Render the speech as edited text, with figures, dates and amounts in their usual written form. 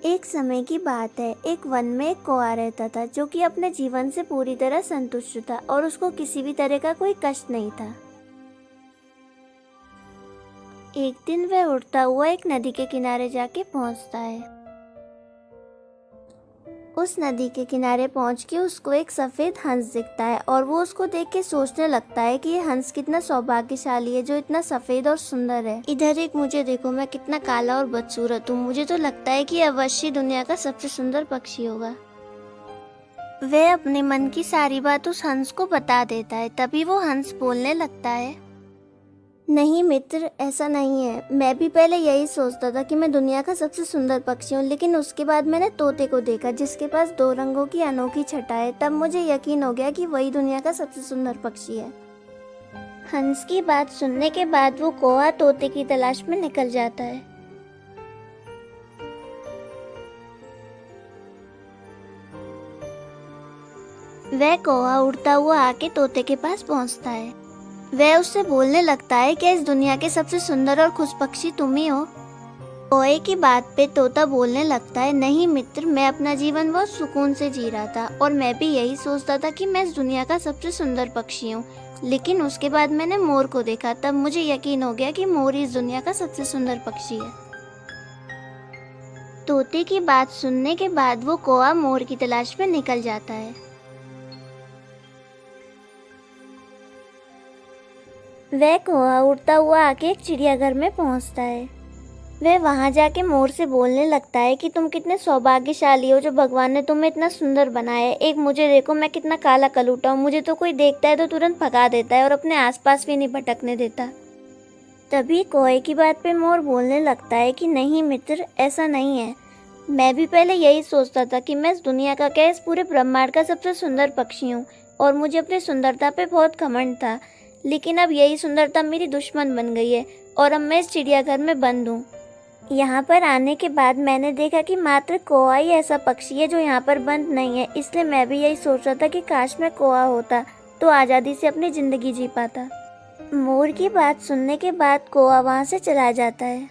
एक समय की बात है, एक वन में एक कौआ रहता था जो कि अपने जीवन से पूरी तरह संतुष्ट था और उसको किसी भी तरह का कोई कष्ट नहीं था। एक दिन वह उड़ता हुआ एक नदी के किनारे जाके पहुंचता है। उस नदी के किनारे पहुंच के उसको एक सफ़ेद हंस दिखता है और वो उसको देख के सोचने लगता है कि ये हंस कितना सौभाग्यशाली है जो इतना सफ़ेद और सुंदर है। इधर एक मुझे देखो, मैं कितना काला और बदसूरत हूँ। मुझे तो लगता है कि अवश्य दुनिया का सबसे सुंदर पक्षी होगा। वह अपने मन की सारी बात उस हंस को बता देता है। तभी वो हंस बोलने लगता है, नहीं मित्र, ऐसा नहीं है। मैं भी पहले यही सोचता था कि मैं दुनिया का सबसे सुंदर पक्षी हूँ, लेकिन उसके बाद मैंने तोते को देखा जिसके पास 2 रंगों की अनोखी छटा है। तब मुझे यकीन हो गया कि वही दुनिया का सबसे सुंदर पक्षी है। हंस की बात सुनने के बाद वो कौआ तोते की तलाश में निकल जाता है। वह कौआ उड़ता हुआ आके तोते के पास पहुँचता है। वह उससे बोलने लगता है कि इस दुनिया के सबसे सुंदर और खुश पक्षी तुम ही हो। कौए की बात पे तोता बोलने लगता है, नहीं मित्र, मैं अपना जीवन बहुत सुकून से जी रहा था और मैं भी यही सोचता था कि मैं इस दुनिया का सबसे सुंदर पक्षी हूँ। लेकिन उसके बाद मैंने मोर को देखा, तब मुझे यकीन हो गया कि मोर इस दुनिया का सबसे सुंदर पक्षी है। तोते की बात सुनने के बाद वो कौआ मोर की तलाश में निकल जाता है। वह कौआ उड़ता हुआ आके एक चिड़ियाघर में पहुंचता है। वह वहां जाके मोर से बोलने लगता है कि तुम कितने सौभाग्यशाली हो जो भगवान ने तुम्हें इतना सुंदर बनाया है। एक मुझे देखो, मैं कितना काला कलूटा हूँ। मुझे तो कोई देखता है तो तुरंत भगा देता है और अपने आसपास भी नहीं भटकने देता। तभी कौए की बात पे मोर बोलने लगता है कि नहीं मित्र, ऐसा नहीं है। मैं भी पहले यही सोचता था कि मैं इस दुनिया का क्या, इस पूरे ब्रह्मांड का सबसे सुंदर पक्षी हूँ और मुझे अपनी सुंदरता पे बहुत घमंड था। लेकिन अब यही सुंदरता मेरी दुश्मन बन गई है और अब मैं इस चिड़ियाघर में बंद हूँ। यहाँ पर आने के बाद मैंने देखा कि मात्र कौआ ही ऐसा पक्षी है जो यहाँ पर बंद नहीं है। इसलिए मैं भी यही सोच रहा था कि काश मैं कौआ होता तो आज़ादी से अपनी ज़िंदगी जी पाता। मोर की बात सुनने के बाद कौआ वहाँ से चला जाता है।